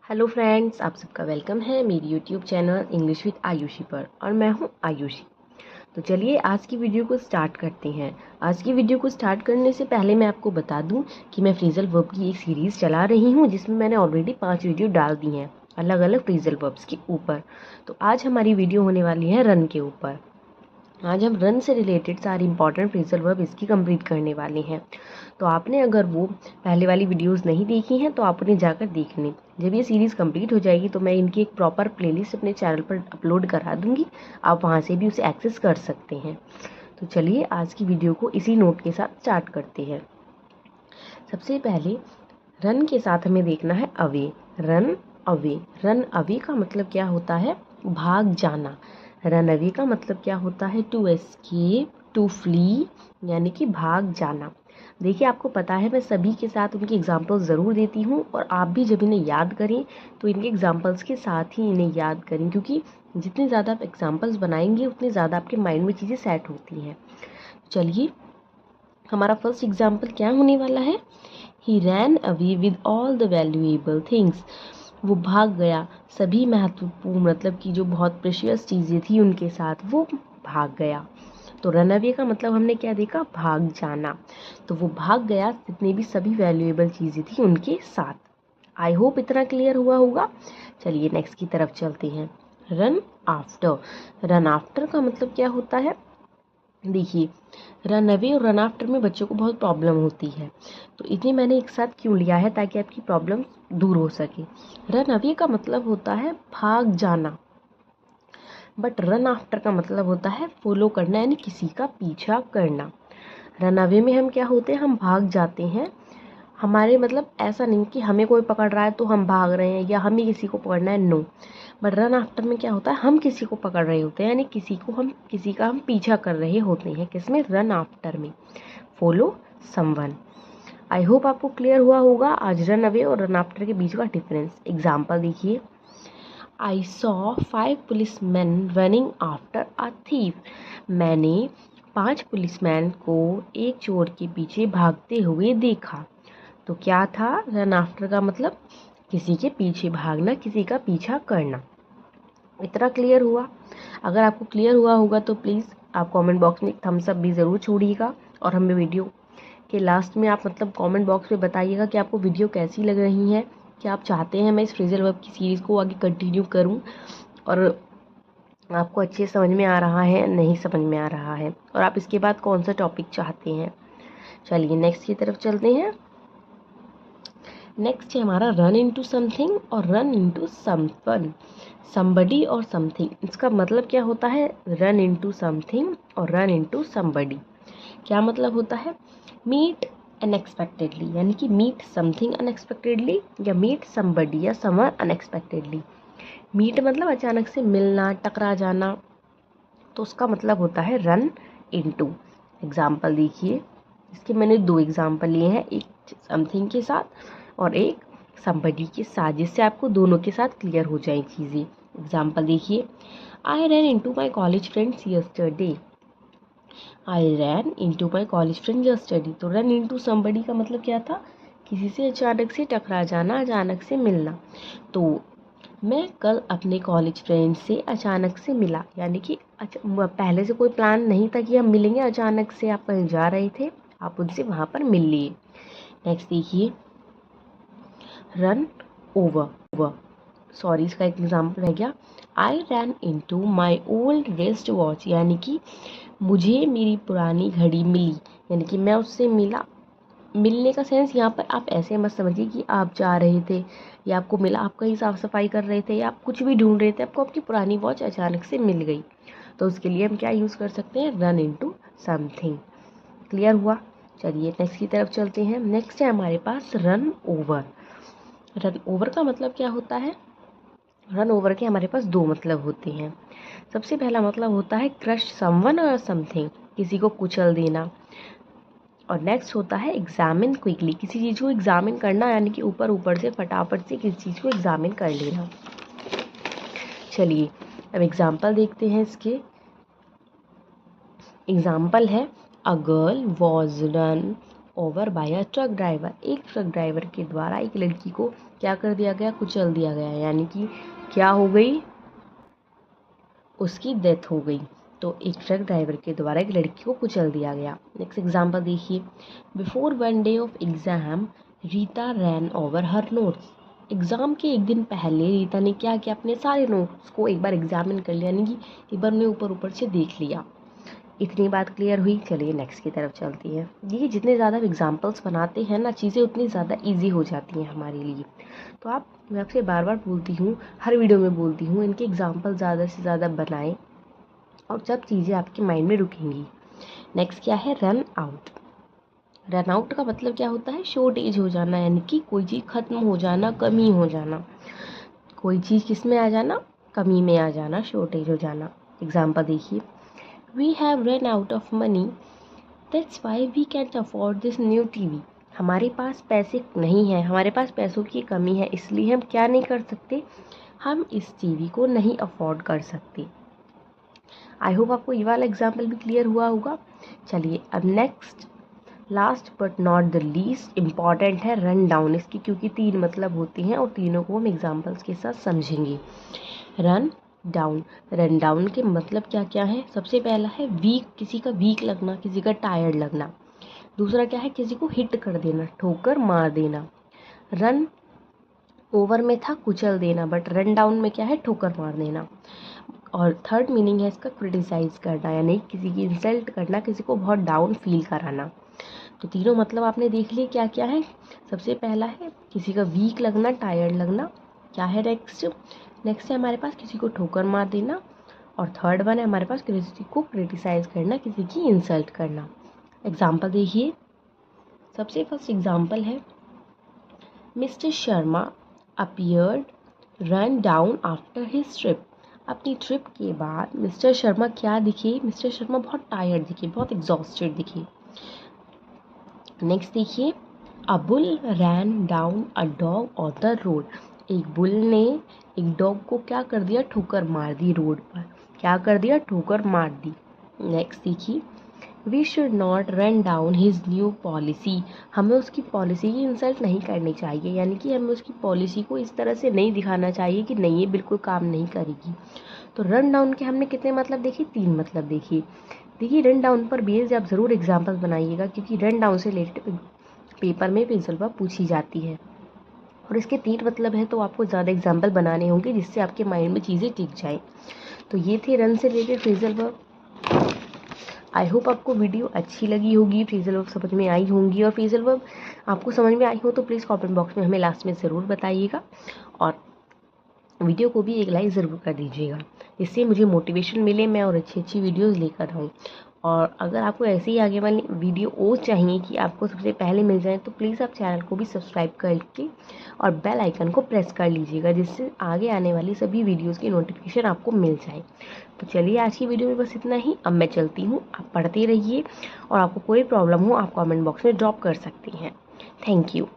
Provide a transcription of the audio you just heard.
Hello friends, आप सबका welcome है मेरी YouTube channel English with Ayushi पर और मैं हूं आयुषी। तो चलिए आज की वीडियो को स्टार्ट करते हैं। आज की वीडियो को स्टार्ट करने से पहले मैं आपको बता दूं कि मैं फ्रेजल वर्ब की एक सीरीज़ चला रही हूं जिसमें मैंने ऑलरेडी 5 वीडियो डाल दी हैं अलग अलग फ्रेजल वर्ब्स के ऊपर। तो आज हमारी वीडियो होने वाली है रन के ऊपर। आज हम रन से रिलेटेड सारी इंपॉर्टेंट फ्रेजल वर्ब इसकी कंप्लीट करने वाले हैं। तो आपने अगर वो पहले वाली वीडियोस नहीं देखी हैं तो आप उन्हें जाकर देख लें। जब ये सीरीज़ कंप्लीट हो जाएगी तो मैं इनकी एक प्रॉपर प्लेलिस्ट अपने चैनल पर अपलोड करा दूंगी, आप वहाँ से भी उसे एक्सेस कर सकते हैं। तो चलिए आज की वीडियो को इसी नोट के साथ स्टार्ट करते हैं। सबसे पहले रन के साथ हमें देखना है away. Run away, run away का मतलब क्या होता है? भाग जाना। रन अवे का मतलब क्या होता है? टू एस्केप, टू फ्ली, यानी कि भाग जाना। देखिए आपको पता है मैं सभी के साथ उनकी एग्जाम्पल्स ज़रूर देती हूँ और आप भी जब इन्हें याद करें तो इनके एग्जाम्पल्स के साथ ही इन्हें याद करें, क्योंकि जितनी ज़्यादा आप एग्जाम्पल्स बनाएंगे उतनी ज़्यादा आपके माइंड में चीज़ें सेट होती हैं। चलिए हमारा फर्स्ट एग्जाम्पल क्या होने वाला है? He ran away with all the valuable things. वो भाग गया सभी महत्वपूर्ण, मतलब कि जो बहुत प्रेशियस चीज़ें थी उनके साथ वो भाग गया। तो रन अवे का मतलब हमने क्या देखा? भाग जाना। तो वो भाग गया जितनी भी सभी वैल्यूएबल चीज़ें थी उनके साथ। आई होप इतना क्लियर हुआ होगा। चलिए नेक्स्ट की तरफ चलते हैं। Run after. रन आफ्टर का मतलब क्या होता है? देखिए रन अवे और रन आफ्टर में बच्चों को बहुत प्रॉब्लम होती है, तो इन्हें मैंने एक साथ क्यों लिया है ताकि आपकी प्रॉब्लम दूर हो सके। रन अवे का मतलब होता है भाग जाना, बट रन आफ्टर का मतलब होता है फॉलो करना, यानी किसी का पीछा करना। रन अवे में हम क्या होते हैं? हम भाग जाते हैं। हमारे मतलब ऐसा नहीं कि हमें कोई पकड़ रहा है तो हम भाग रहे हैं या हमें किसी को पकड़ना है, नो। बट रन आफ्टर में क्या होता है? हम किसी को पकड़ रहे होते हैं, यानी किसी का हम पीछा कर रहे होते हैं। किसमें? रन आफ्टर में। Follow someone. आई होप आपको क्लियर हुआ होगा आज रन अवे और रन आफ्टर के बीच का डिफरेंस। एग्जाम्पल देखिए। I saw 5 policeman running after a thief. मैंने 5 पुलिसमैन को एक चोर के पीछे भागते हुए देखा। तो क्या था? रन आफ्टर का मतलब किसी के पीछे भागना, किसी का पीछा करना। इतना क्लियर हुआ? अगर आपको क्लियर हुआ होगा तो प्लीज़ आप कमेंट बॉक्स में एक थम्स अप भी ज़रूर छोड़िएगा और हमें वीडियो के लास्ट में आप मतलब कमेंट बॉक्स में बताइएगा कि आपको वीडियो कैसी लग रही है, कि आप चाहते हैं मैं इस फ्रेजल वर्ब की सीरीज़ को आगे कंटिन्यू करूं और आपको अच्छे समझ में आ रहा है, नहीं समझ में आ रहा है, और आप इसके बाद कौन सा टॉपिक चाहते हैं। चलिए नेक्स्ट की तरफ चलते हैं। नेक्स्ट है हमारा रन इनटू समथिंग और रन इनटू समवन। समबडी और समथिंग, इसका मतलब क्या होता है? रन इनटू समथिंग और रन इनटू समबडी। क्या मतलब होता है? मीट अनएक्सपेक्टेडली, यानी कि मीट समथिंग अनएक्सपेक्टेडली या मीट समबडी या समवन अनएक्सपेक्टेडली। मीट मतलब अचानक से मिलना, टकरा जाना, तो उसका मतलब होता है रन इनटू। एग्जाम्पल देखिए, इसके मैंने 2 एग्जाम्पल लिए हैं, एक समथिंग के साथ और एक समबडी के साथ, जिससे आपको दोनों के साथ क्लियर हो जाए चीज़ें। एग्जाम्पल देखिए। I ran into my college friends yesterday. I ran into my college friend yesterday. तो रन इनटू समबडी का मतलब क्या था? किसी से अचानक से टकरा जाना, अचानक से मिलना। तो मैं कल अपने कॉलेज फ्रेंड से अचानक से मिला, यानी कि पहले से कोई प्लान नहीं था कि हम मिलेंगे, अचानक से आप कहीं जा रहे थे, आप उनसे वहाँ पर मिल लिए। नेक्स्ट देखिए। Run over. सॉरी, इसका एक एग्जाम्पल रह गया। I ran into my old wrist watch, यानी कि मुझे मेरी पुरानी घड़ी मिली, यानी कि मैं उससे मिला। मिलने का सेंस यहाँ पर आप ऐसे मत समझिए कि आप जा रहे थे या आपको मिला, आप कहीं साफ सफाई कर रहे थे या आप कुछ भी ढूंढ रहे थे, आपको आपकी पुरानी वॉच अचानक से मिल गई, तो उसके लिए हम क्या यूज़ कर सकते हैं? Run into something. क्लियर हुआ? चलिए नेक्स्ट की तरफ चलते हैं। नेक्स्ट है हमारे पास रन ओवर। रन ओवर का मतलब क्या होता है? रन ओवर के हमारे पास 2 मतलब होते हैं। सबसे पहला मतलब होता है क्रश समवन और समथिंग, किसी को कुचल देना। और नेक्स्ट होता है एग्जामिन क्विकली, किसी चीज़ को एग्जामिन करना, यानी कि ऊपर ऊपर से फटाफट से किसी चीज़ को एग्जामिन कर लेना। चलिए अब एग्जाम्पल देखते हैं इसके। एग्जाम्पल है a girl was run over by a truck driver. एक ट्रक ड्राइवर के द्वारा एक लड़की को क्या कर दिया गया, कुचल दिया गया, यानी कि क्या हो गई, उसकी डेथ हो गई। तो एक ट्रक ड्राइवर के द्वारा एक लड़की को कुचल दिया गया। नेक्स्ट एग्जांपल देखिए, before one day of exam Rita rain over her notes. Exam के एक दिन पहले रीता ने क्या किया, अपने सारे नोट्स को एक बार एग्जामिन कर लिया, यानी कि एक बार उन्हें ऊपर ऊपर से देख लिया। इतनी बात क्लियर हुई। चलिए नेक्स्ट की तरफ चलती है। ये जितने ज़्यादा एग्जाम्पल्स बनाते हैं ना, चीज़ें उतनी ज़्यादा ईजी हो जाती हैं हमारे लिए। तो मैं आपसे बार बार बोलती हूँ, हर वीडियो में बोलती हूँ, इनके एग्जाम्पल ज़्यादा से ज़्यादा बनाएं और जब चीज़ें आपके माइंड में रुकेंगी। नेक्स्ट क्या है, रन आउट। रन आउट का मतलब क्या होता है, शॉर्टेज हो जाना, यानी कि कोई चीज़ ख़त्म हो जाना, कमी हो जाना। कोई चीज़ किस में आ जाना, कमी में आ जाना, शॉर्टेज हो जाना। एग्जाम्पल देखिए, we have run out of money, that's why we can't afford this new TV. हमारे पास पैसे नहीं है, हमारे पास पैसों की कमी है, इसलिए हम क्या नहीं कर सकते, हम इस टीवी को नहीं अफोर्ड कर सकते। आई होप आपको ये वाला एग्जाम्पल भी क्लियर हुआ होगा। चलिए अब next, last but not the least important है रन डाउन। इसकी क्योंकि 3 मतलब होते हैं और तीनों को हम एग्जाम्पल्स के साथ समझेंगे। रन डाउन, रन डाउन के मतलब क्या क्या है। सबसे पहला है वीक, किसी का वीक लगना, किसी का टायर्ड लगना। दूसरा क्या है, किसी को हिट कर देना, ठोकर मार देना। रन ओवर में था कुचल देना, बट रन डाउन में क्या है, ठोकर मार देना। और थर्ड मीनिंग है इसका क्रिटिसाइज करना, यानी किसी की इंसल्ट करना, किसी को बहुत डाउन फील कराना। तो तीनों मतलब आपने देख लिए क्या क्या है। सबसे पहला है किसी का वीक लगना, टायर्ड लगना। क्या है नेक्स्ट, नेक्स्ट है हमारे पास किसी को ठोकर मार देना। और थर्ड वन है हमारे पास किसी को क्रिटिसाइज करना, किसी की इंसल्ट करना। एग्जाम्पल देखिए, सबसे फर्स्ट एग्जाम्पल है, mister Sharma appeared run down after his trip. अपनी ट्रिप के बाद मिस्टर शर्मा क्या दिखे, मिस्टर शर्मा बहुत टायर्ड दिखे, बहुत एग्जॉस्टेड दिखे। नेक्स्ट देखिए, a bull rain down a dog on the road. एक बुल ने एक डॉग को क्या कर दिया, ठोकर मार दी रोड पर। क्या कर दिया, ठोकर मार दी। नेक्स्ट देखिए, we should not run down his new policy. हमें उसकी पॉलिसी की इंसल्ट नहीं करनी चाहिए, यानी कि हमें उसकी पॉलिसी को इस तरह से नहीं दिखाना चाहिए कि नहीं ये बिल्कुल काम नहीं करेगी। तो रन डाउन के हमने कितने मतलब देखे, 3 मतलब देखिए। देखिए रन डाउन पर बेस्ड आप ज़रूर एग्जाम्पल बनाइएगा, क्योंकि रन डाउन से रिलेटेड पेपर में पेंसिल पर पूछी जाती है और इसके 3 मतलब हैं, तो आपको ज़्यादा एग्जाम्पल बनाने होंगे जिससे आपके माइंड में चीज़ें टिक जाएं। तो ये थे रन से related phrasal verb. I hope आपको वीडियो अच्छी लगी होगी, फ्रेजल वर्ब समझ में आई होंगी, और फ्रेजल वर्ब आपको समझ में आई हो तो प्लीज़ कमेंट बॉक्स में हमें लास्ट में ज़रूर बताइएगा, और वीडियो को भी एक लाइक ज़रूर कर दीजिएगा, जिससे मुझे मोटिवेशन मिले, मैं और अच्छी अच्छी वीडियोज़ लेकर आऊँ। और अगर आपको ऐसे ही आगे वाली वीडियो और चाहिए कि आपको सबसे पहले मिल जाए, तो प्लीज़ आप चैनल को भी सब्सक्राइब करके और बेल आइकन को प्रेस कर लीजिएगा, जिससे आगे आने वाली सभी वीडियोज़ की नोटिफिकेशन आपको मिल जाए। तो चलिए आज की वीडियो में बस इतना ही। अब मैं चलती हूँ, आप पढ़ते रहिए, और आपको कोई प्रॉब्लम हो आप कमेंट बॉक्स में ड्रॉप कर सकती हैं। Thank you.